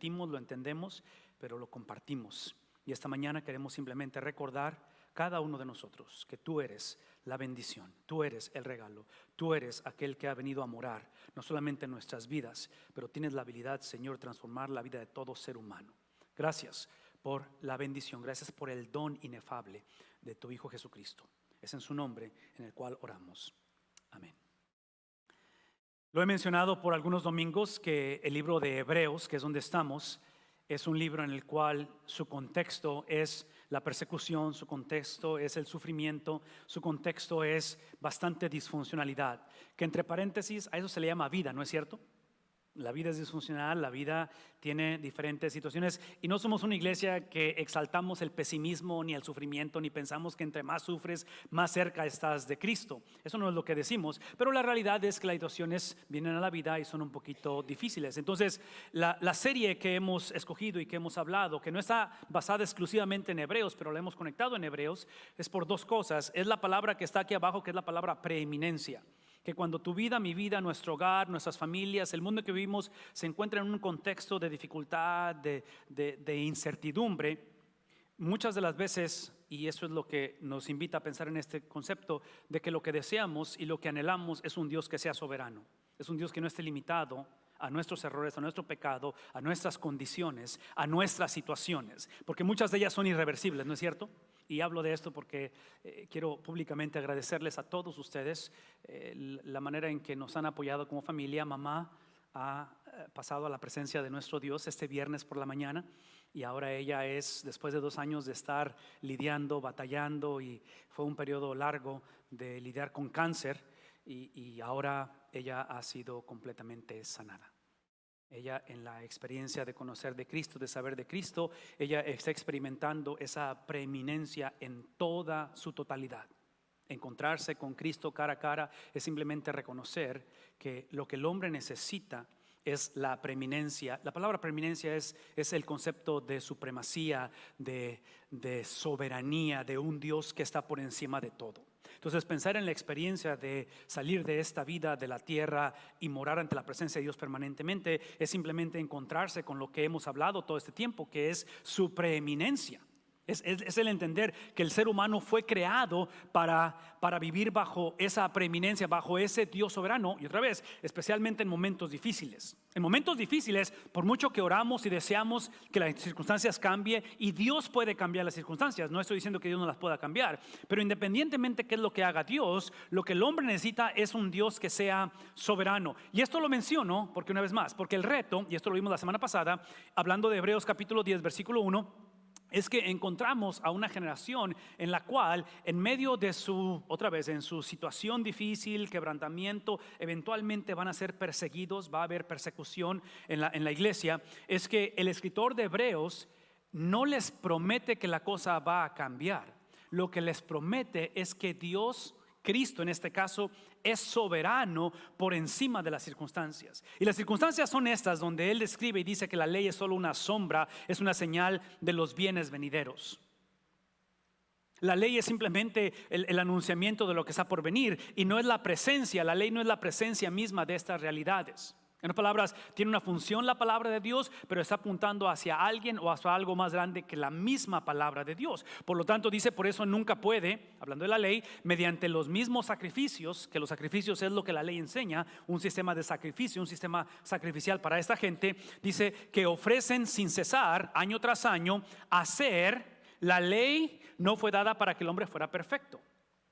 sentimos, lo entendemos, pero lo compartimos. Y esta mañana queremos simplemente recordar cada uno de nosotros que tú eres la bendición, tú eres el regalo, tú eres aquel que ha venido a morar no solamente en nuestras vidas, pero tienes la habilidad, Señor, de transformar la vida de todo ser humano. Gracias por la bendición, gracias por el don inefable de tu Hijo Jesucristo. Es en su nombre en el cual oramos. Amén. Lo he mencionado por algunos domingos que el libro de Hebreos, que es donde estamos, es un libro en el cual su contexto es la persecución, su contexto es el sufrimiento, su contexto es bastante disfuncionalidad, que entre paréntesis a eso se le llama vida, ¿no es cierto? La vida es disfuncional, la vida tiene diferentes situaciones y no somos una iglesia que exaltamos el pesimismo ni el sufrimiento, ni pensamos que entre más sufres, más cerca estás de Cristo. Eso no es lo que decimos, pero la realidad es que las situaciones vienen a la vida y son un poquito difíciles. Entonces, la serie que hemos escogido y que hemos hablado, que no está basada exclusivamente en Hebreos, pero la hemos conectado en Hebreos, es por dos cosas. Es la palabra que está aquí abajo, que es la palabra preeminencia. Que cuando tu vida, mi vida, nuestro hogar, nuestras familias, el mundo que vivimos se encuentra en un contexto de dificultad, de incertidumbre, muchas de las veces, y eso es lo que nos invita a pensar en este concepto, de que lo que deseamos y lo que anhelamos es un Dios que sea soberano, es un Dios que no esté limitado a nuestros errores, a nuestro pecado, a nuestras condiciones, a nuestras situaciones, porque muchas de ellas son irreversibles, ¿no es cierto? Y hablo de esto porque quiero públicamente agradecerles a todos ustedes la manera en que nos han apoyado como familia. Mamá ha pasado a la presencia de nuestro Dios este viernes por la mañana y ahora ella es, después de 2 años de estar lidiando, batallando, y fue un periodo largo de lidiar con cáncer, y ahora ella ha sido completamente sanada. Ella, en la experiencia de conocer de Cristo, de saber de Cristo, ella está experimentando esa preeminencia en toda su totalidad. Encontrarse con Cristo cara a cara es simplemente reconocer que lo que el hombre necesita es la preeminencia. La palabra preeminencia es el concepto de supremacía, de soberanía, de un Dios que está por encima de todo. Entonces, pensar en la experiencia de salir de esta vida de la tierra y morar ante la presencia de Dios permanentemente es simplemente encontrarse con lo que hemos hablado todo este tiempo, que es su preeminencia. Es el entender que el ser humano fue creado para vivir bajo esa preeminencia, bajo ese Dios soberano. Y otra vez, especialmente en momentos difíciles. En momentos difíciles, por mucho que oramos y deseamos que las circunstancias cambien, y Dios puede cambiar las circunstancias, no estoy diciendo que Dios no las pueda cambiar, pero independientemente de qué es lo que haga Dios, lo que el hombre necesita es un Dios que sea soberano. Y esto lo menciono porque, una vez más, porque el reto, y esto lo vimos la semana pasada, hablando de Hebreos capítulo 10, versículo 1, es que encontramos a una generación en la cual, en medio de en su situación difícil, quebrantamiento, eventualmente van a ser perseguidos, va a haber persecución en la iglesia. Es que el escritor de Hebreos no les promete que la cosa va a cambiar. Lo que les promete es que Dios, Cristo en este caso, es soberano por encima de las circunstancias. Y las circunstancias son estas, donde él describe y dice que la ley es solo una sombra, es una señal de los bienes venideros. La ley es simplemente el anunciamiento de lo que está por venir, y no es la presencia. La ley no es la presencia misma de estas realidades. En otras palabras, tiene una función la palabra de Dios, pero está apuntando hacia alguien o hacia algo más grande que la misma palabra de Dios. Por lo tanto, dice, por eso nunca puede, hablando de la ley, mediante los mismos sacrificios, que los sacrificios es lo que la ley enseña, un sistema de sacrificio, un sistema sacrificial para esta gente, dice que ofrecen sin cesar, año tras año, hacer. La ley no fue dada para que el hombre fuera perfecto.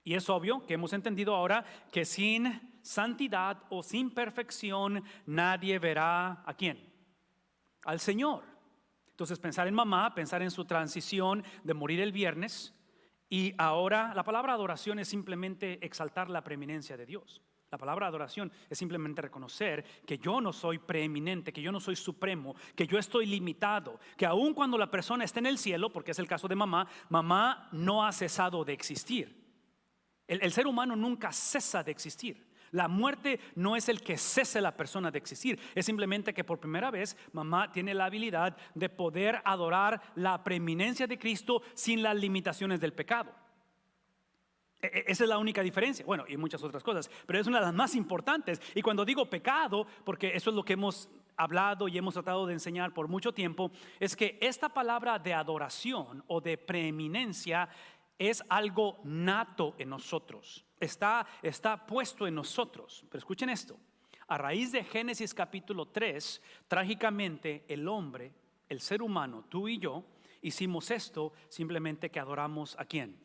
Y es obvio que hemos entendido ahora que sin santidad o sin perfección nadie verá ¿a quién? Al Señor. Entonces, pensar en mamá, pensar en su transición de morir el viernes, y ahora la palabra adoración es simplemente exaltar la preeminencia de Dios. La palabra adoración es simplemente reconocer que yo no soy preeminente, que yo no soy supremo, que yo estoy limitado, que aun cuando la persona está en el cielo, porque es el caso de mamá, mamá no ha cesado de existir. El ser humano nunca cesa de existir. La muerte no es el que cese la persona de existir, es simplemente que por primera vez mamá tiene la habilidad de poder adorar la preeminencia de Cristo sin las limitaciones del pecado. Esa es la única diferencia. Bueno, y muchas otras cosas, pero es una de las más importantes. Y cuando digo pecado, porque eso es lo que hemos hablado y hemos tratado de enseñar por mucho tiempo es que esta palabra de adoración o de preeminencia es algo nato en nosotros, está puesto en nosotros. Pero escuchen esto, a raíz de Génesis capítulo 3, trágicamente el hombre, el ser humano, tú y yo, hicimos esto simplemente que adoramos ¿a quién?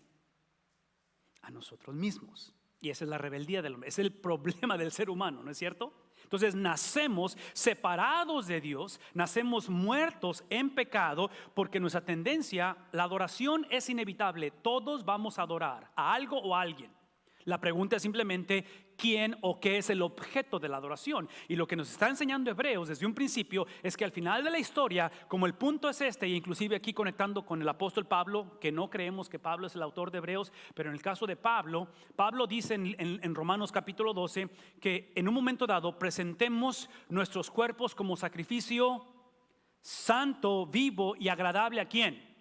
A nosotros mismos. Y esa es la rebeldía del hombre, es el problema del ser humano, ¿no es cierto? Entonces nacemos separados de Dios, nacemos muertos en pecado, porque nuestra tendencia, la adoración es inevitable. Todos vamos a adorar a algo o a alguien. La pregunta es simplemente quién o qué es el objeto de la adoración. Y lo que nos está enseñando Hebreos desde un principio es que al final de la historia, como el punto es este, e inclusive aquí conectando con el apóstol Pablo, que no creemos que Pablo es el autor de Hebreos, pero en el caso de Pablo dice en Romanos capítulo 12 que en un momento dado presentemos nuestros cuerpos como sacrificio santo, vivo y agradable ¿a quién?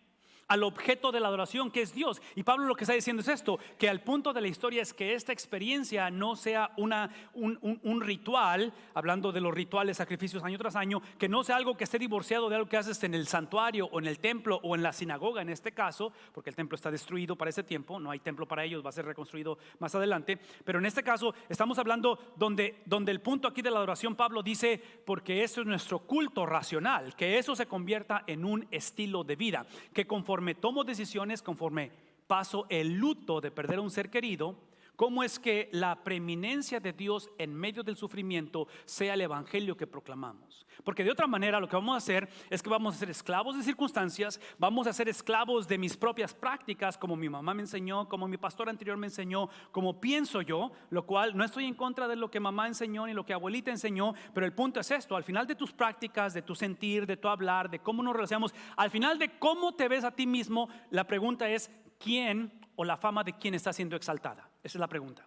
Al objeto de la adoración, que es Dios. Y Pablo lo que está diciendo es esto, que al punto de la historia es que esta experiencia no sea un ritual, hablando de los rituales, sacrificios año tras año, que no sea algo que esté divorciado de algo que haces en el santuario o en el templo o en la sinagoga en este caso, porque el templo está destruido para ese tiempo, no hay templo para ellos, va a ser reconstruido más adelante. Pero en este caso estamos hablando donde el punto aquí de la adoración, Pablo dice, porque eso es nuestro culto racional, que eso se convierta en un estilo de vida, que conforme tomo decisiones, conforme paso el luto de perder a un ser querido, ¿cómo es que la preeminencia de Dios en medio del sufrimiento sea el evangelio que proclamamos? Porque de otra manera lo que vamos a hacer es que vamos a ser esclavos de circunstancias, vamos a ser esclavos de mis propias prácticas, como mi mamá me enseñó, como mi pastor anterior me enseñó, como pienso yo, lo cual no estoy en contra de lo que mamá enseñó ni lo que abuelita enseñó, pero el punto es esto, al final de tus prácticas, de tu sentir, de tu hablar, de cómo nos relacionamos, al final de cómo te ves a ti mismo, la pregunta es ¿quién o la fama de quién está siendo exaltada? Esa es la pregunta.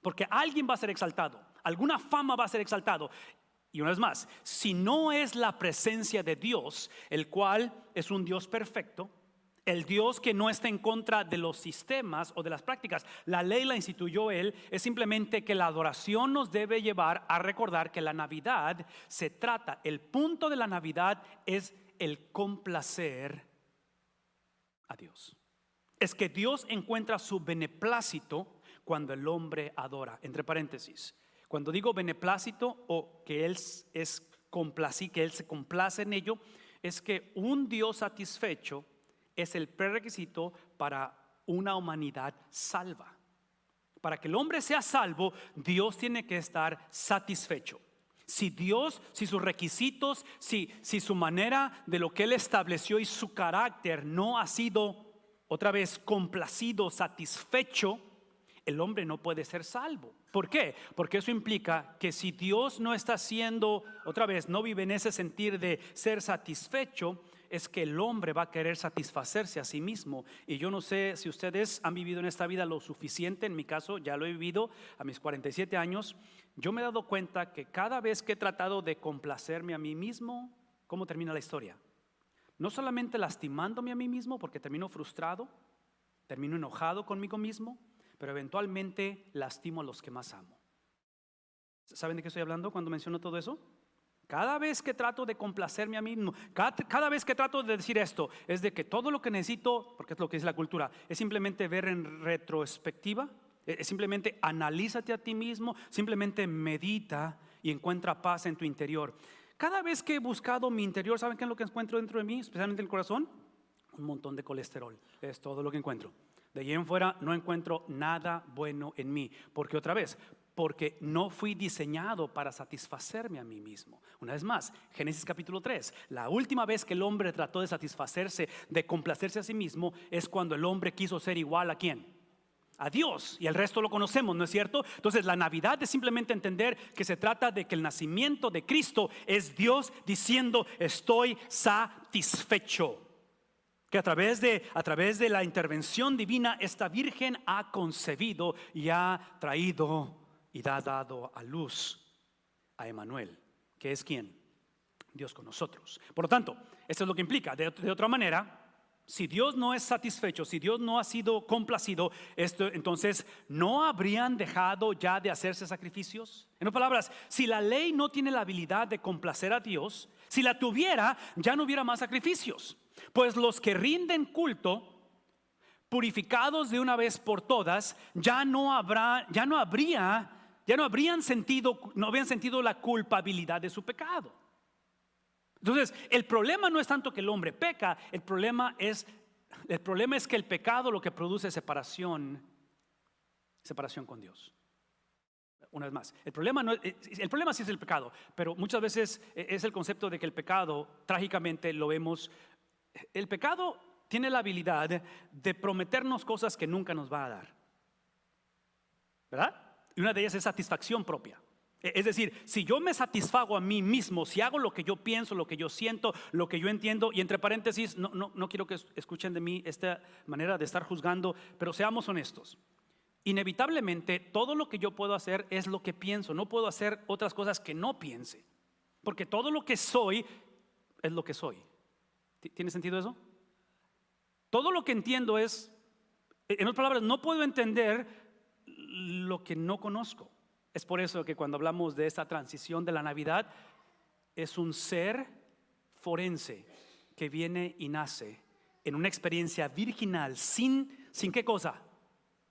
Porque alguien va a ser exaltado, alguna fama va a ser exaltado. Y una vez más, si no es la presencia de Dios, el cual es un Dios perfecto, el Dios que no está en contra de los sistemas o de las prácticas, la ley la instituyó Él, es simplemente que la adoración nos debe llevar a recordar que la Navidad se trata, el punto de la Navidad es el complacer a Dios. Es que Dios encuentra su beneplácito cuando el hombre adora. Entre paréntesis, cuando digo beneplácito o que Él que Él se complace en ello, es que un Dios satisfecho es el prerequisito para una humanidad salva. Para que el hombre sea salvo, Dios tiene que estar satisfecho. Si Dios, si sus requisitos, si su manera de lo que Él estableció y su carácter no ha sido otra vez complacido, satisfecho, el hombre no puede ser salvo. ¿Por qué? Porque eso implica que si Dios no está siendo, otra vez, no vive en ese sentir de ser satisfecho, es que el hombre va a querer satisfacerse a sí mismo. Y yo no sé si ustedes han vivido en esta vida lo suficiente, en mi caso ya lo he vivido a mis 47 años. Yo me he dado cuenta que cada vez que he tratado de complacerme a mí mismo, ¿cómo termina la historia? No solamente lastimándome a mí mismo porque termino frustrado, termino enojado conmigo mismo, pero eventualmente lastimo a los que más amo. ¿Saben de qué estoy hablando cuando menciono todo eso? Cada vez que trato de complacerme a mí mismo, cada vez que trato de decir esto, es de que todo lo que necesito, porque es lo que dice la cultura, es simplemente ver en retrospectiva, es simplemente analízate a ti mismo, simplemente medita y encuentra paz en tu interior. Cada vez que he buscado mi interior, ¿saben qué es lo que encuentro dentro de mí? Especialmente en el corazón, un montón de colesterol, es todo lo que encuentro. De allí en fuera no encuentro nada bueno en mí, porque otra vez, porque no fui diseñado para satisfacerme a mí mismo. Una vez más, Génesis capítulo 3, la última vez que el hombre trató de satisfacerse, de complacerse a sí mismo, es cuando el hombre quiso ser igual ¿a quién? A Dios, y el resto lo conocemos, ¿no es cierto? Entonces la Navidad es simplemente entender que se trata de que el nacimiento de Cristo es Dios diciendo estoy satisfecho. Que a través de la intervención divina esta virgen ha concebido y ha traído y ha dado a luz a Emmanuel, que es ¿quién? Dios con nosotros. Por lo tanto, esto es lo que implica. De otra manera, si Dios no es satisfecho, si Dios no ha sido complacido, entonces ¿no habrían dejado ya de hacerse sacrificios? En otras palabras, si la ley no tiene la habilidad de complacer a Dios, si la tuviera, ya no hubiera más sacrificios. Pues los que rinden culto, purificados de una vez por todas, no habrían sentido la culpabilidad de su pecado. Entonces, el problema no es tanto que el hombre peca, el problema es que el pecado lo que produce es separación con Dios. Una vez más, el problema sí es el pecado, pero muchas veces es el concepto de que el pecado, trágicamente lo vemos, el pecado tiene la habilidad de prometernos cosas que nunca nos va a dar, ¿verdad? Y una de ellas es satisfacción propia. Es decir, si yo me satisfago a mí mismo, si hago lo que yo pienso, lo que yo siento, lo que yo entiendo, y entre paréntesis, no quiero que escuchen de mí esta manera de estar juzgando, pero seamos honestos. Inevitablemente todo lo que yo puedo hacer es lo que pienso, no puedo hacer otras cosas que no piense, porque todo lo que soy es lo que soy. ¿Tiene sentido eso? Todo lo que entiendo es, en otras palabras, no puedo entender lo que no conozco. Es por eso que cuando hablamos de esta transición de la Navidad, es un ser forense que viene y nace en una experiencia virginal sin ¿qué cosa?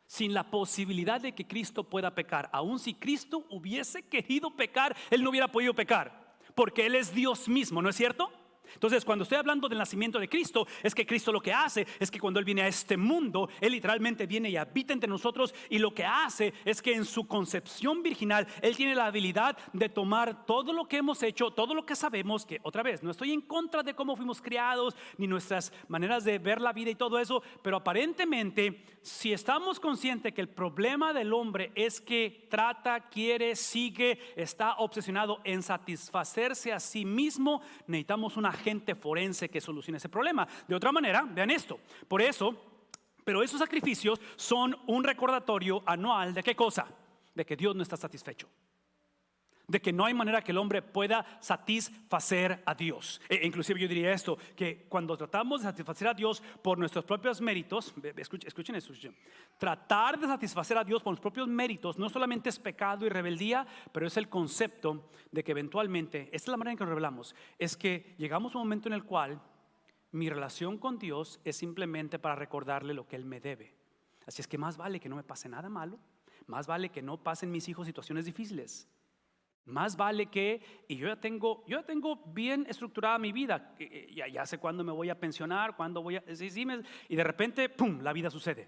Sin la posibilidad de que Cristo pueda pecar. Aun si Cristo hubiese querido pecar, Él no hubiera podido pecar, porque Él es Dios mismo, ¿no es cierto? Entonces, cuando estoy hablando del nacimiento de Cristo, es que Cristo lo que hace es que cuando Él viene a este mundo, Él literalmente viene y habita entre nosotros, y lo que hace es que en su concepción virginal Él tiene la habilidad de tomar todo lo que hemos hecho, todo lo que sabemos, que otra vez no estoy en contra de cómo fuimos criados ni nuestras maneras de ver la vida y todo eso, pero aparentemente si estamos conscientes que el problema del hombre es que trata, quiere, sigue, está obsesionado en satisfacerse a sí mismo, necesitamos una agente forense que solucione ese problema. De otra manera, vean esto, pero esos sacrificios son un recordatorio anual ¿de qué cosa? De que Dios no está satisfecho, de que no hay manera que el hombre pueda satisfacer a Dios. Inclusive yo diría esto, que cuando tratamos de satisfacer a Dios por nuestros propios méritos, escuchen eso, tratar de satisfacer a Dios por los propios méritos no solamente es pecado y rebeldía, pero es el concepto de que eventualmente, esta es la manera en que nos revelamos, es que llegamos a un momento en el cual mi relación con Dios es simplemente para recordarle lo que Él me debe. Así es que más vale que no me pase nada malo, más vale que no pasen mis hijos situaciones difíciles. Más vale que, y yo ya tengo bien estructurada mi vida, ya sé cuándo me voy a pensionar, cuándo voy a, y de repente, pum, la vida sucede.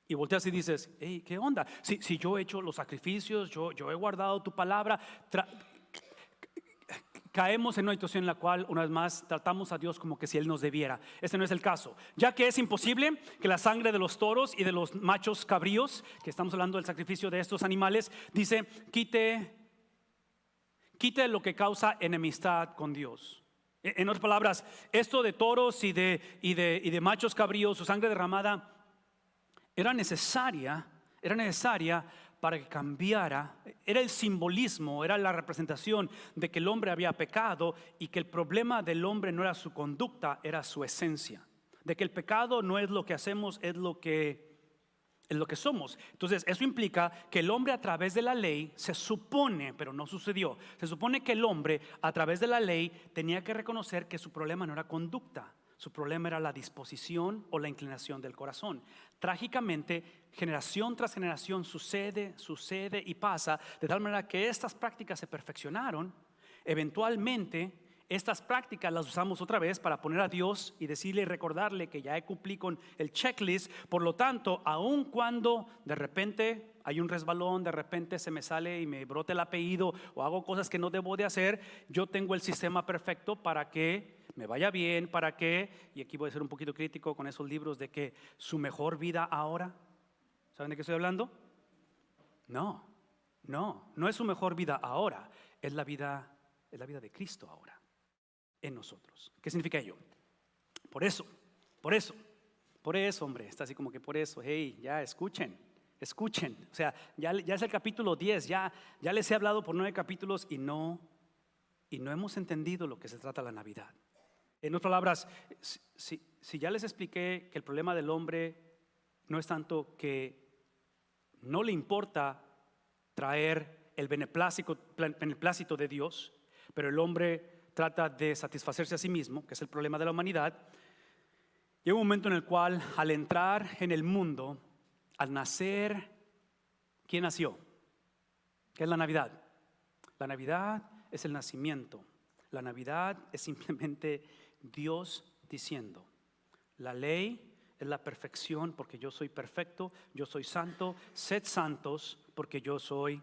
Y volteas y dices, hey, ¿qué onda? Si yo he hecho los sacrificios, yo he guardado tu palabra, caemos en una situación en la cual, una vez más, tratamos a Dios como que si Él nos debiera. Este no es el caso, ya que es imposible que la sangre de los toros y de los machos cabríos, que estamos hablando del sacrificio de estos animales, dice, quite lo que causa enemistad con Dios. En otras palabras, esto de toros y de machos cabríos, su sangre derramada, era necesaria para que cambiara. Era el simbolismo, era la representación de que el hombre había pecado y que el problema del hombre no era su conducta, era su esencia. De que el pecado no es lo que hacemos, es lo que somos. Entonces eso implica que el hombre a través de la ley se supone, pero no sucedió, se supone que el hombre a través de la ley tenía que reconocer que su problema no era conducta, su problema era la disposición o la inclinación del corazón. Trágicamente, generación tras generación sucede y pasa de tal manera que estas prácticas se perfeccionaron. Eventualmente estas prácticas las usamos otra vez para poner a Dios y decirle y recordarle que ya cumplí con el checklist. Por lo tanto, aun cuando de repente hay un resbalón, de repente se me sale y me brota el apellido o hago cosas que no debo de hacer, yo tengo el sistema perfecto para que me vaya bien, para que, y aquí voy a ser un poquito crítico con esos libros de que su mejor vida ahora, ¿saben de qué estoy hablando? No es su mejor vida ahora, es la vida de Cristo ahora en nosotros. ¿Qué significa ello? Por eso, hombre, está así como que por eso, hey, ya escuchen, o sea, ya es el capítulo 10, ya les he hablado por 9 capítulos y no hemos entendido lo que se trata la Navidad. En otras palabras, si ya les expliqué que el problema del hombre no es tanto que no le importa traer el beneplácito de Dios, pero el hombre trata de satisfacerse a sí mismo, que es el problema de la humanidad. Llega un momento en el cual, al entrar en el mundo, al nacer, ¿quién nació? ¿Qué es la Navidad? La Navidad es el nacimiento. La Navidad es simplemente Dios diciendo: la ley es la perfección porque yo soy perfecto, yo soy santo, sed santos porque yo soy.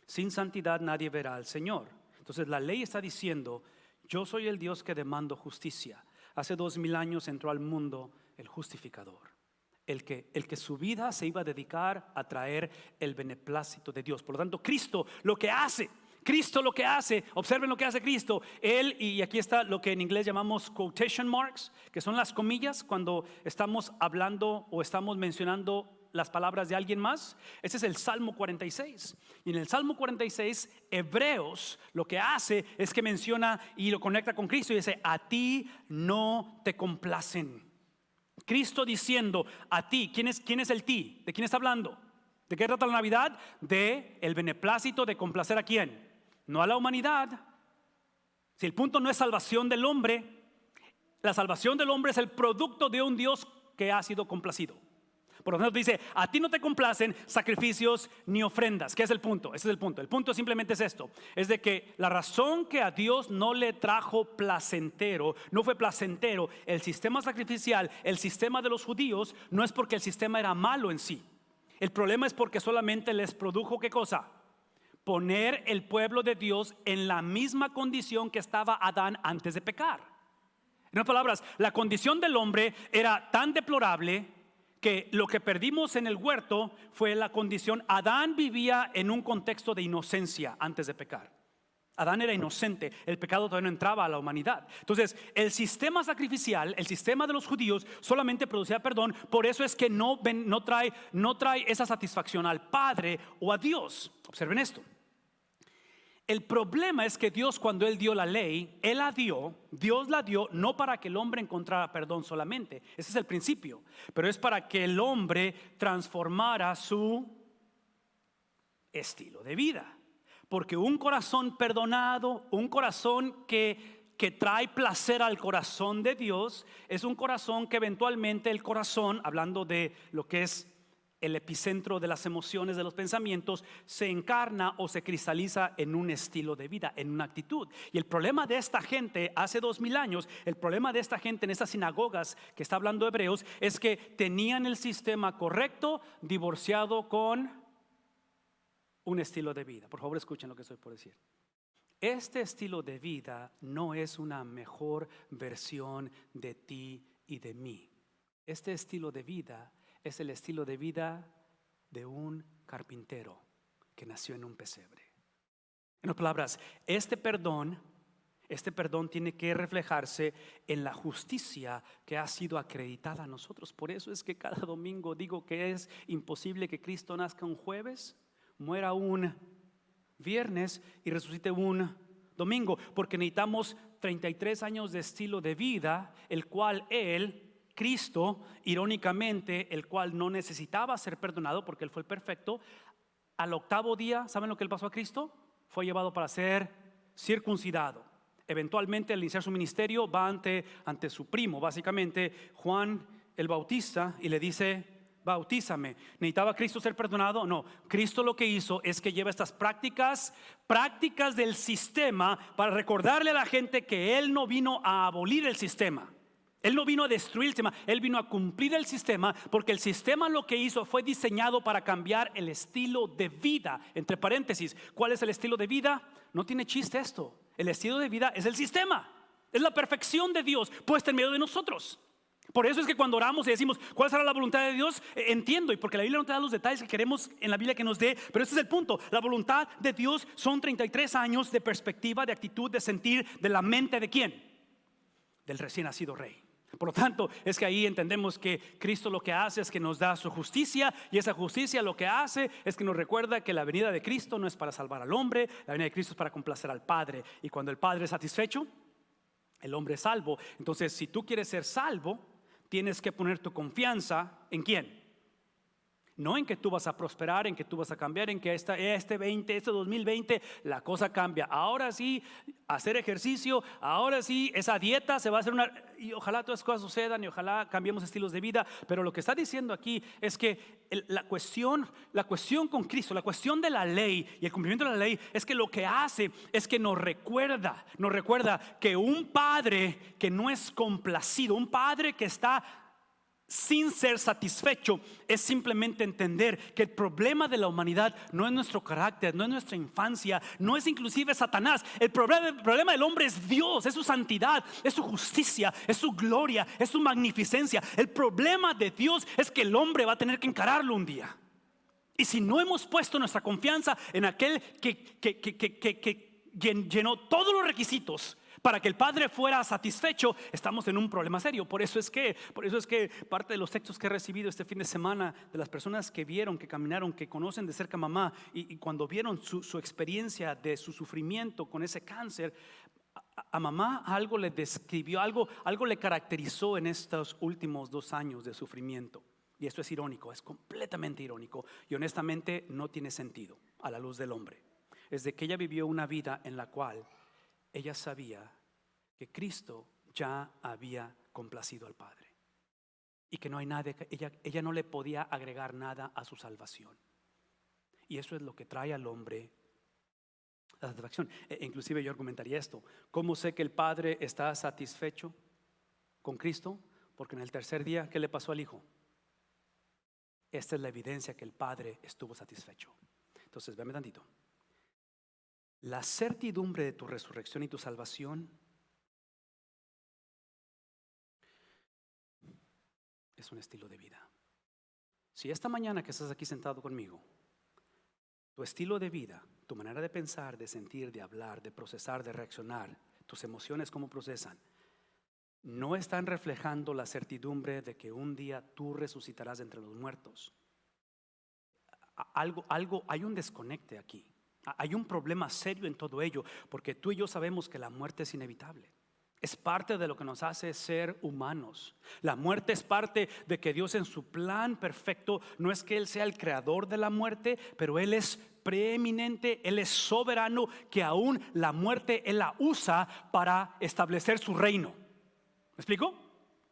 Sin santidad nadie verá al Señor. Entonces la ley está diciendo: yo soy el Dios que demando justicia. Hace 2000 años entró al mundo el justificador, el que su vida se iba a dedicar a traer el beneplácito de Dios. Por lo tanto, Cristo lo que hace, observen lo que hace Cristo. Él, y aquí está lo que en inglés llamamos quotation marks, que son las comillas cuando estamos hablando o estamos mencionando las palabras de alguien más. Ese es el Salmo 46. Y en el Salmo 46, Hebreos lo que hace es que menciona y lo conecta con Cristo y dice: a ti no te complacen. Cristo diciendo a ti. ¿Quién es el ti? ¿De quién está hablando? ¿De qué trata la Navidad? De el beneplácito de complacer a quién, no a la humanidad. Si el punto no es salvación del hombre, la salvación del hombre es el producto de un Dios que ha sido complacido. Por lo tanto dice: a ti no te complacen sacrificios ni ofrendas. ¿Qué es el punto? Ese es el punto. El punto simplemente es esto: es de que la razón que a Dios no le trajo placentero, no fue placentero el sistema sacrificial, el sistema de los judíos, no es porque el sistema era malo en sí. El problema es porque solamente les produjo ¿qué cosa? Poner el pueblo de Dios en la misma condición que estaba Adán antes de pecar. En otras palabras, la condición del hombre era tan deplorable que lo que perdimos en el huerto fue la condición. Adán vivía en un contexto de inocencia antes de pecar. Adán era inocente, el pecado todavía no entraba a la humanidad. Entonces el sistema sacrificial, el sistema de los judíos solamente producía perdón. Por eso es que no trae esa satisfacción al Padre o a Dios. Observen esto. El problema es que Dios, cuando Él dio la ley, Dios la dio no para que el hombre encontrara perdón solamente. Ese es el principio. Pero es para que el hombre transformara su estilo de vida. Porque un corazón perdonado, un corazón que trae placer al corazón de Dios, es un corazón que eventualmente el corazón, hablando de lo que es el epicentro de las emociones, de los pensamientos, se encarna o se cristaliza en un estilo de vida, en una actitud. Y el problema de esta gente hace 2000 años, el problema de esta gente en estas sinagogas que está hablando Hebreos, es que tenían el sistema correcto divorciado con un estilo de vida. Por favor, escuchen lo que estoy por decir. Este estilo de vida no es una mejor versión de ti y de mí. Este estilo de vida es el estilo de vida de un carpintero que nació en un pesebre. En otras palabras, este perdón tiene que reflejarse en la justicia que ha sido acreditada a nosotros. Por eso es que cada domingo digo que es imposible que Cristo nazca un jueves, muera un viernes y resucite un domingo, porque necesitamos 33 años de estilo de vida, el cual Cristo, irónicamente, el cual no necesitaba ser perdonado porque Él fue el perfecto, al octavo día, ¿saben lo que le pasó a Cristo? Fue llevado para ser circuncidado. Eventualmente, al iniciar su ministerio, va ante su primo, básicamente Juan el Bautista, y le dice: bautízame. ¿Necesitaba Cristo ser perdonado? No. Cristo lo que hizo es que lleva estas prácticas del sistema para recordarle a la gente que Él no vino a abolir el sistema. Él no vino a destruir el sistema, Él vino a cumplir el sistema, porque el sistema lo que hizo fue diseñado para cambiar el estilo de vida. Entre paréntesis, ¿cuál es el estilo de vida? No tiene chiste esto. El estilo de vida es el sistema, es la perfección de Dios puesta en medio de nosotros. Por eso es que cuando oramos y decimos ¿cuál será la voluntad de Dios? Entiendo, y porque la Biblia no te da los detalles que queremos en la Biblia que nos dé, pero este es el punto. La voluntad de Dios son 33 años de perspectiva, de actitud, de sentir, de la mente de ¿quién? Del recién nacido rey. Por lo tanto, es que ahí entendemos que Cristo lo que hace es que nos da su justicia, y esa justicia lo que hace es que nos recuerda que la venida de Cristo no es para salvar al hombre, la venida de Cristo es para complacer al Padre. Y cuando el Padre es satisfecho, el hombre es salvo. Entonces, si tú quieres ser salvo, tienes que poner tu confianza ¿en quién? No en que tú vas a prosperar, en que tú vas a cambiar, en que este 2020 la cosa cambia. Ahora sí, hacer ejercicio, ahora sí, esa dieta se va a hacer y ojalá todas las cosas sucedan y ojalá cambiemos estilos de vida. Pero lo que está diciendo aquí es que la cuestión con Cristo, la cuestión de la ley y el cumplimiento de la ley es que lo que hace es que nos recuerda que un padre que no es complacido, un padre que está sin ser satisfecho, es simplemente entender que el problema de la humanidad no es nuestro carácter, no es nuestra infancia, no es inclusive Satanás. El problema del hombre es Dios, es su santidad, es su justicia, es su gloria, es su magnificencia. El problema de Dios es que el hombre va a tener que encararlo un día. Y si no hemos puesto nuestra confianza en aquel que llenó todos los requisitos para que el Padre fuera satisfecho, estamos en un problema serio. Por eso es que parte de los textos que he recibido este fin de semana de las personas que vieron, que caminaron, que conocen de cerca a mamá, y cuando vieron su experiencia de su sufrimiento con ese cáncer, a mamá algo le describió, algo le caracterizó en estos últimos 2 años de sufrimiento. Y esto es irónico, es completamente irónico y honestamente no tiene sentido a la luz del hombre. Es de que ella vivió una vida en la cual ella sabía que Cristo ya había complacido al Padre y que no hay nada, ella no le podía agregar nada a su salvación. Y eso es lo que trae al hombre la satisfacción. Inclusive yo argumentaría esto: ¿cómo sé que el Padre está satisfecho con Cristo? Porque en el tercer día, ¿qué le pasó al Hijo? Esta es la evidencia que el Padre estuvo satisfecho. Entonces, véame tantito. La certidumbre de tu resurrección y tu salvación es un estilo de vida. Si esta mañana que estás aquí sentado conmigo, tu estilo de vida, tu manera de pensar, de sentir, de hablar, de procesar, de reaccionar, tus emociones cómo procesan, no están reflejando la certidumbre de que un día tú resucitarás de entre los muertos, hay un desconecte aquí. Hay un problema serio en todo ello, porque tú y yo sabemos que la muerte es inevitable. Es parte de lo que nos hace ser humanos. La muerte es parte de que Dios en su plan perfecto, no es que Él sea el creador de la muerte, pero Él es preeminente, Él es soberano, que aún la muerte Él la usa para establecer su reino. ¿Me explico?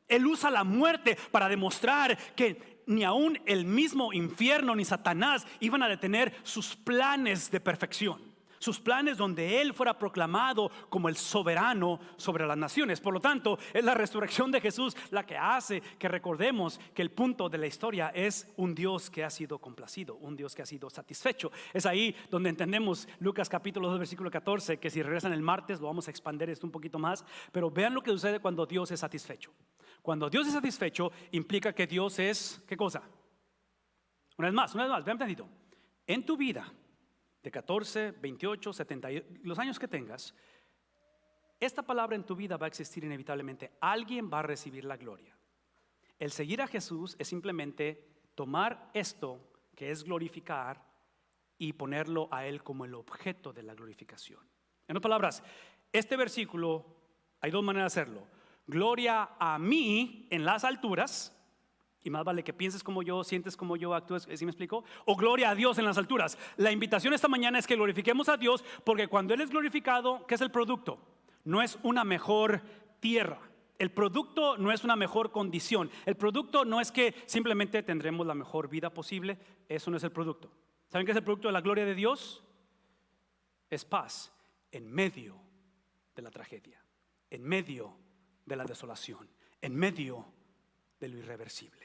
Él usa la muerte para demostrar que ni aún el mismo infierno ni Satanás iban a detener sus planes de perfección, sus planes donde Él fuera proclamado como el soberano sobre las naciones. Por lo tanto, es la resurrección de Jesús la que hace que recordemos que el punto de la historia es un Dios que ha sido complacido, un Dios que ha sido satisfecho. Es ahí donde entendemos Lucas capítulo 2 versículo 14, que si regresan el martes lo vamos a expandir esto un poquito más. Pero vean lo que sucede cuando Dios es satisfecho. Cuando Dios es satisfecho implica que Dios es, ¿qué cosa? Una vez más, vean tantito. En tu vida de 14, 28, 70, los años que tengas, esta palabra en tu vida va a existir inevitablemente. Alguien va a recibir la gloria. El seguir a Jesús es simplemente tomar esto que es glorificar y ponerlo a Él como el objeto de la glorificación. En otras palabras, este versículo, hay 2 maneras de hacerlo: gloria a mí en las alturas, y más vale que pienses como yo, sientes como yo, actúes, ¿sí me explico? O gloria a Dios en las alturas. La invitación esta mañana es que glorifiquemos a Dios, porque cuando Él es glorificado, ¿qué es el producto? No es una mejor tierra. El producto no es una mejor condición. El producto no es que simplemente tendremos la mejor vida posible. Eso no es el producto. ¿Saben qué es el producto de la gloria de Dios? Es paz en medio de la tragedia, en medio de la desolación, en medio de lo irreversible.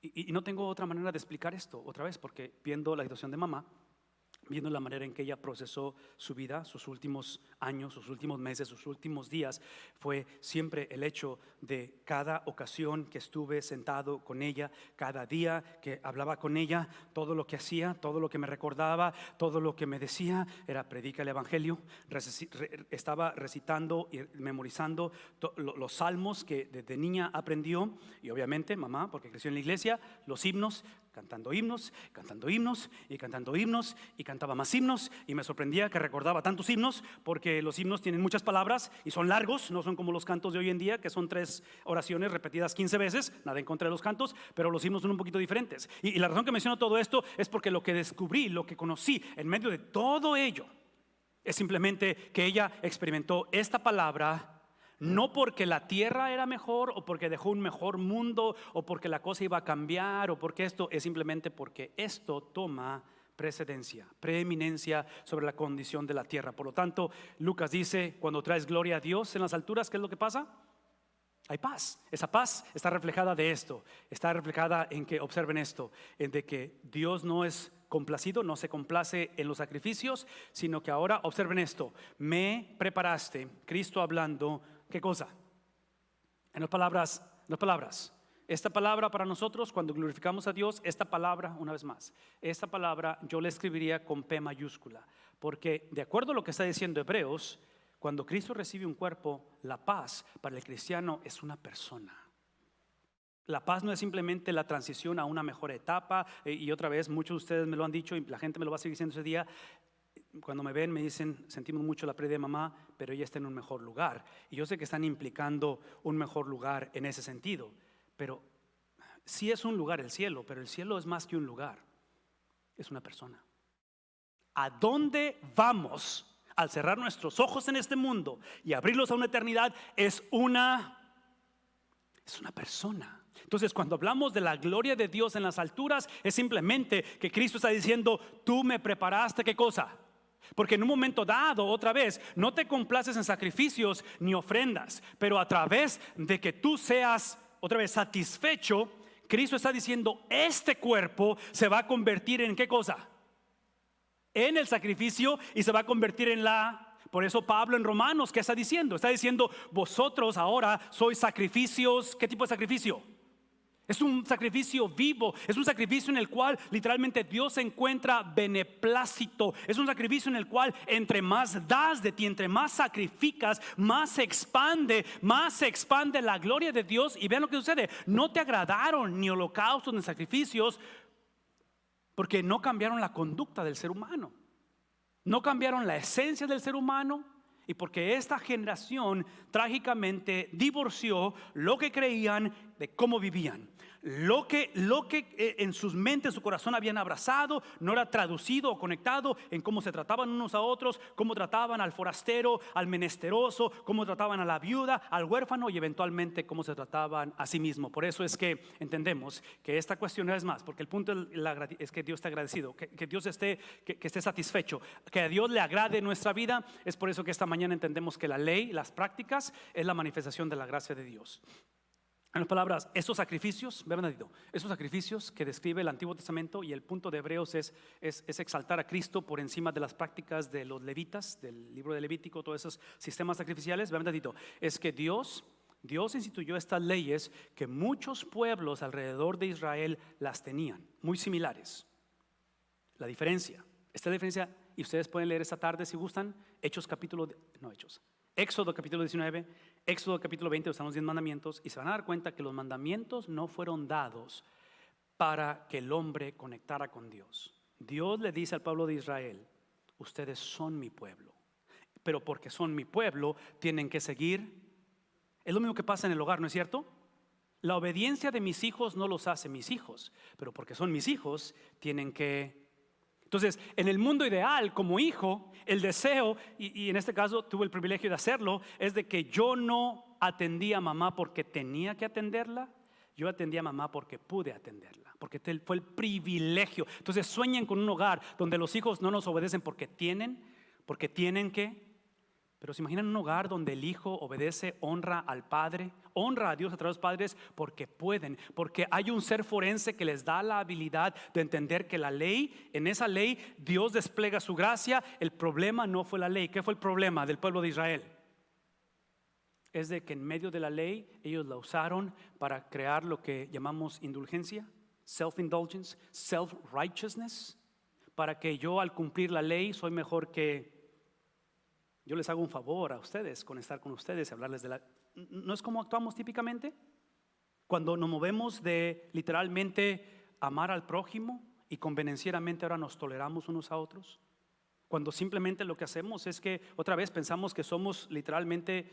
Y no tengo otra manera de explicar esto otra vez, porque viendo la situación de mamá, viendo la manera en que ella procesó su vida, sus últimos años, sus últimos meses, sus últimos días, fue siempre el hecho de cada ocasión que estuve sentado con ella, cada día que hablaba con ella, todo lo que hacía, todo lo que me recordaba, todo lo que me decía era: predica el evangelio. Estaba recitando y memorizando los salmos que desde niña aprendió, y obviamente mamá, porque creció en la iglesia, los himnos, cantando himnos, cantando himnos y cantando himnos y cantando cantaba más himnos y me sorprendía que recordaba tantos himnos, porque los himnos tienen muchas palabras y son largos, no son como los cantos de hoy en día, que son 3 oraciones repetidas 15 veces. Nada en contra de los cantos, pero los himnos son un poquito diferentes. Y la razón que menciono todo esto es porque lo que descubrí, lo que conocí en medio de todo ello, es simplemente que ella experimentó esta palabra. No porque la tierra era mejor, o porque dejó un mejor mundo, o porque la cosa iba a cambiar, o porque esto, es simplemente porque esto toma precedencia, preeminencia sobre la condición de la tierra. Por lo tanto, Lucas dice, cuando traes gloria a Dios en las alturas, ¿qué es lo que pasa? Hay paz. Esa paz está reflejada de esto, está reflejada en que, observen esto, en de que Dios no es complacido, no se complace en los sacrificios, sino que ahora, observen esto, me preparaste, Cristo hablando, ¿qué cosa? En las palabras, esta palabra para nosotros, cuando glorificamos a Dios, esta palabra, una vez más, esta palabra yo la escribiría con P mayúscula, porque de acuerdo a lo que está diciendo Hebreos, cuando Cristo recibe un cuerpo, la paz para el cristiano es una persona. La paz no es simplemente la transición a una mejor etapa, y otra vez, muchos de ustedes me lo han dicho y la gente me lo va a seguir diciendo ese día. Cuando me ven me dicen, sentimos mucho la pérdida de mamá, pero ella está en un mejor lugar. Y yo sé que están implicando un mejor lugar en ese sentido, pero sí es un lugar el cielo, pero el cielo es más que un lugar, es una persona. ¿A dónde vamos al cerrar nuestros ojos en este mundo y abrirlos a una eternidad? Es una persona. Entonces, cuando hablamos de la gloria de Dios en las alturas, es simplemente que Cristo está diciendo, tú me preparaste, ¿qué cosa? Porque en un momento dado, otra vez, no te complaces en sacrificios ni ofrendas, pero a través de que tú seas, otra vez, satisfecho, Cristo está diciendo, este cuerpo se va a convertir en ¿qué cosa? En el sacrificio, y se va a convertir en la... Por eso Pablo en Romanos, ¿qué está diciendo? Está diciendo, vosotros ahora sois sacrificios. ¿Qué tipo de sacrificio? Es un sacrificio vivo, es un sacrificio en el cual literalmente Dios se encuentra beneplácito. Es un sacrificio en el cual entre más das de ti, entre más sacrificas, más se expande la gloria de Dios. Y vean lo que sucede, no te agradaron ni holocaustos ni sacrificios, porque no cambiaron la conducta del ser humano, no cambiaron la esencia del ser humano. Y porque esta generación trágicamente divorció lo que creían de cómo vivían. Lo que en sus mentes, su corazón habían abrazado, no era traducido o conectado en cómo se trataban unos a otros, cómo trataban al forastero, al menesteroso, cómo trataban a la viuda, al huérfano, y eventualmente cómo se trataban a sí mismo. Por eso es que entendemos que esta cuestión es más, porque el punto es que Dios esté agradecido, que Dios esté satisfecho, que a Dios le agrade nuestra vida. Es por eso que esta mañana entendemos que la ley, las prácticas, es la manifestación de la gracia de Dios. En las palabras, esos sacrificios, esos sacrificios que describe el Antiguo Testamento, y el punto de Hebreos es exaltar a Cristo por encima de las prácticas de los levitas, del libro de Levítico, todos esos sistemas sacrificiales. Es que Dios instituyó estas leyes que muchos pueblos alrededor de Israel las tenían, muy similares. Esta diferencia, y ustedes pueden leer esta tarde si gustan, Éxodo capítulo 19, Éxodo capítulo 20, están los 10 mandamientos, y se van a dar cuenta que los mandamientos no fueron dados para que el hombre conectara con Dios. Dios le dice al pueblo de Israel, ustedes son mi pueblo, pero porque son mi pueblo tienen que seguir. Es lo mismo que pasa en el hogar, ¿no es cierto? La obediencia de mis hijos no los hace mis hijos, pero porque son mis hijos tienen que... Entonces, en el mundo ideal, como hijo, el deseo, y en este caso tuve el privilegio de hacerlo, es de que yo no atendía a mamá porque tenía que atenderla, yo atendía a mamá porque pude atenderla, porque fue el privilegio. Entonces, sueñen con un hogar donde los hijos no nos obedecen porque tienen que. Pero se imaginan un hogar donde el hijo obedece, honra al padre, honra a Dios a través de los padres porque pueden, porque hay un ser forense que les da la habilidad de entender que la ley, en esa ley Dios despliega su gracia. El problema no fue la ley. ¿Qué fue el problema del pueblo de Israel? Es de que en medio de la ley ellos la usaron para crear lo que llamamos indulgencia, self-indulgence, self-righteousness, para que yo al cumplir la ley soy mejor que... Yo les hago un favor a ustedes con estar con ustedes y hablarles de la... ¿No es como actuamos típicamente? Cuando nos movemos de literalmente amar al prójimo y convenencieramente ahora nos toleramos unos a otros. Cuando simplemente lo que hacemos es que otra vez pensamos que somos literalmente,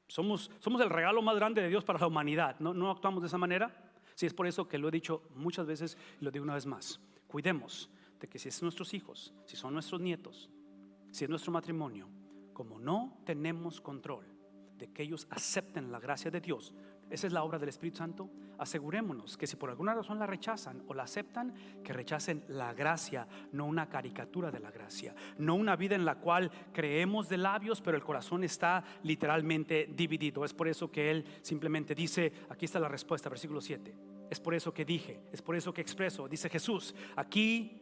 somos el regalo más grande de Dios para la humanidad. No actuamos de esa manera. Sí, es por eso que lo he dicho muchas veces y lo digo una vez más. Cuidemos de que si es nuestros hijos, si son nuestros nietos, si es nuestro matrimonio, como no tenemos control de que ellos acepten la gracia de Dios, esa es la obra del Espíritu Santo. Asegurémonos que si por alguna razón la rechazan o la aceptan, que rechacen la gracia, no una caricatura de la gracia, no una vida en la cual creemos de labios pero el corazón está literalmente dividido. Es por eso que él simplemente dice, aquí está la respuesta, versículo 7. Es por eso que dije, es por eso que expreso, dice Jesús, aquí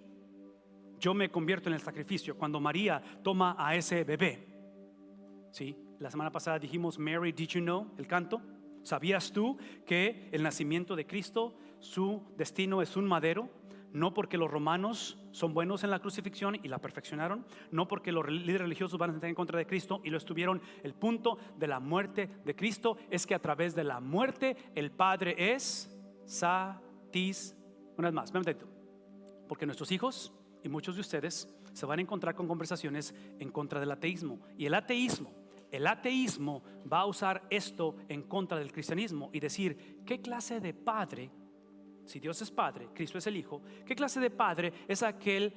yo me convierto en el sacrificio. Cuando María toma a ese bebé, ¿sí? La semana pasada dijimos, Mary, did you know? El canto. ¿Sabías tú que el nacimiento de Cristo, su destino es un madero? No porque los romanos son buenos en la crucifixión y la perfeccionaron, no porque los líderes religiosos van a estar en contra de Cristo y lo estuvieron. El punto de la muerte de Cristo es que a través de la muerte el Padre es Una vez más, porque nuestros hijos y muchos de ustedes se van a encontrar con conversaciones en contra del ateísmo. Y el ateísmo va a usar esto en contra del cristianismo y decir, ¿qué clase de padre, si Dios es padre, Cristo es el hijo, qué clase de padre es aquel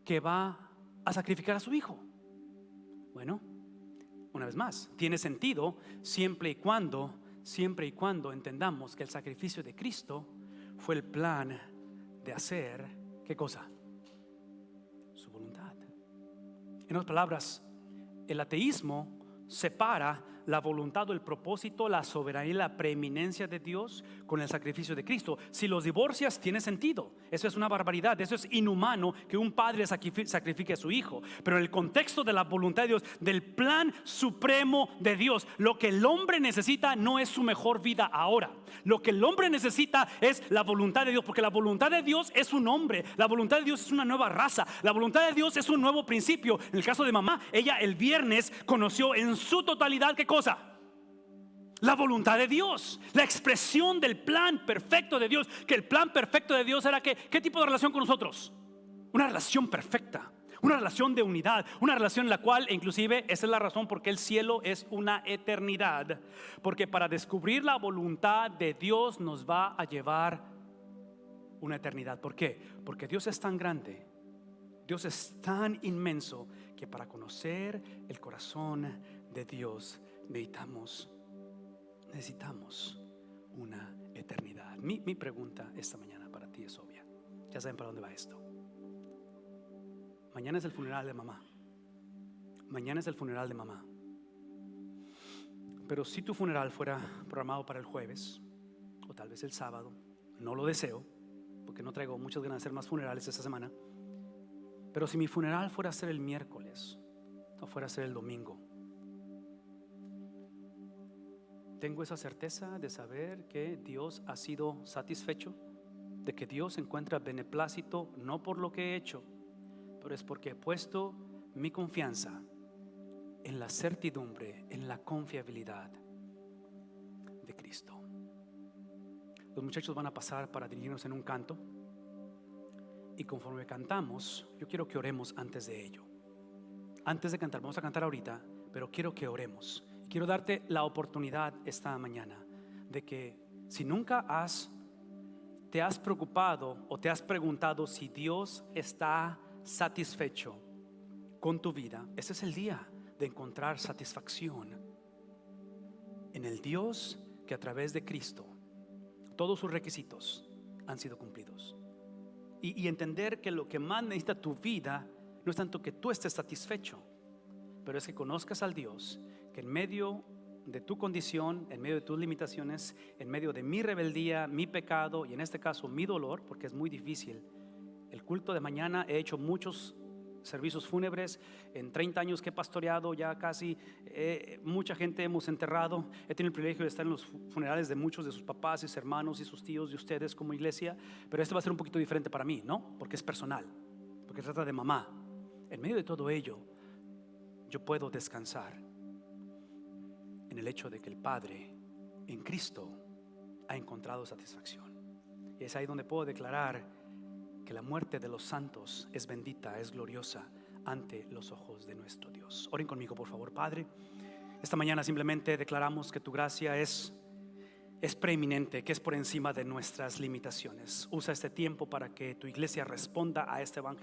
que va a sacrificar a su hijo? Bueno, una vez más, tiene sentido siempre y cuando entendamos que el sacrificio de Cristo fue el plan de hacer, ¿qué cosa? Su voluntad. En otras palabras, el ateísmo separa la voluntad o el propósito, la soberanía y la preeminencia de Dios con el sacrificio de Cristo. Si los divorcias, tiene sentido. Eso es una barbaridad, eso es inhumano que un padre sacrifique a su hijo. Pero en el contexto de la voluntad de Dios, del plan supremo de Dios, lo que el hombre necesita no es su mejor vida ahora. Lo que el hombre necesita es la voluntad de Dios, porque la voluntad de Dios es un hombre, la voluntad de Dios es una nueva raza, la voluntad de Dios es un nuevo principio. En el caso de mamá, ella el viernes conoció en su totalidad, ¿qué cosa? La voluntad de Dios, la expresión del plan perfecto de Dios. Que el plan perfecto de Dios era ¿qué tipo de relación con nosotros? Una relación perfecta, una relación de unidad, una relación en la cual inclusive esa es la razón por qué el cielo es una eternidad, porque para descubrir la voluntad de Dios nos va a llevar una eternidad. ¿Por qué? Porque Dios es tan grande, Dios es tan inmenso, que para conocer el corazón de Dios necesitamos una eternidad. Mi pregunta esta mañana para ti es obvia. Ya saben para dónde va esto. Mañana es el funeral de mamá. Pero si tu funeral fuera programado para el jueves o tal vez el sábado, no lo deseo, porque no traigo muchas ganas de hacer más funerales esta semana. Pero si mi funeral fuera a ser el miércoles o fuera a ser el domingo, tengo esa certeza de saber que Dios ha sido satisfecho, de que Dios encuentra beneplácito no por lo que he hecho, pero es porque he puesto mi confianza en la certidumbre, en la confiabilidad de Cristo. Los muchachos van a pasar para dirigirnos en un canto, y conforme cantamos, yo quiero que oremos antes de ello. Antes de cantar, vamos a cantar ahorita, pero quiero que oremos. Quiero darte la oportunidad esta mañana de que si nunca te has preocupado o te has preguntado si Dios está satisfecho con tu vida, este es el día de encontrar satisfacción en el Dios que a través de Cristo todos sus requisitos han sido cumplidos. Y entender que lo que más necesita tu vida no es tanto que tú estés satisfecho, pero es que conozcas al Dios que en medio de tu condición, en medio de tus limitaciones, en medio de mi rebeldía, mi pecado y en este caso mi dolor, porque es muy difícil. El culto de mañana, he hecho muchos servicios fúnebres en 30 años que he pastoreado, ya casi mucha gente hemos enterrado. He tenido el privilegio de estar en los funerales de muchos de sus papás y sus hermanos y sus tíos de ustedes como iglesia, pero este va a ser un poquito diferente para mí, ¿no? Porque es personal, porque trata de mamá. En medio de todo ello, yo puedo descansar en el hecho de que el Padre en Cristo ha encontrado satisfacción. Y es ahí donde puedo declarar que la muerte de los santos es bendita, es gloriosa, ante los ojos de nuestro Dios. Oren conmigo, por favor. Padre, esta mañana simplemente declaramos que tu gracia es preeminente, que es por encima de nuestras limitaciones. Usa este tiempo para que tu iglesia responda a este evangelio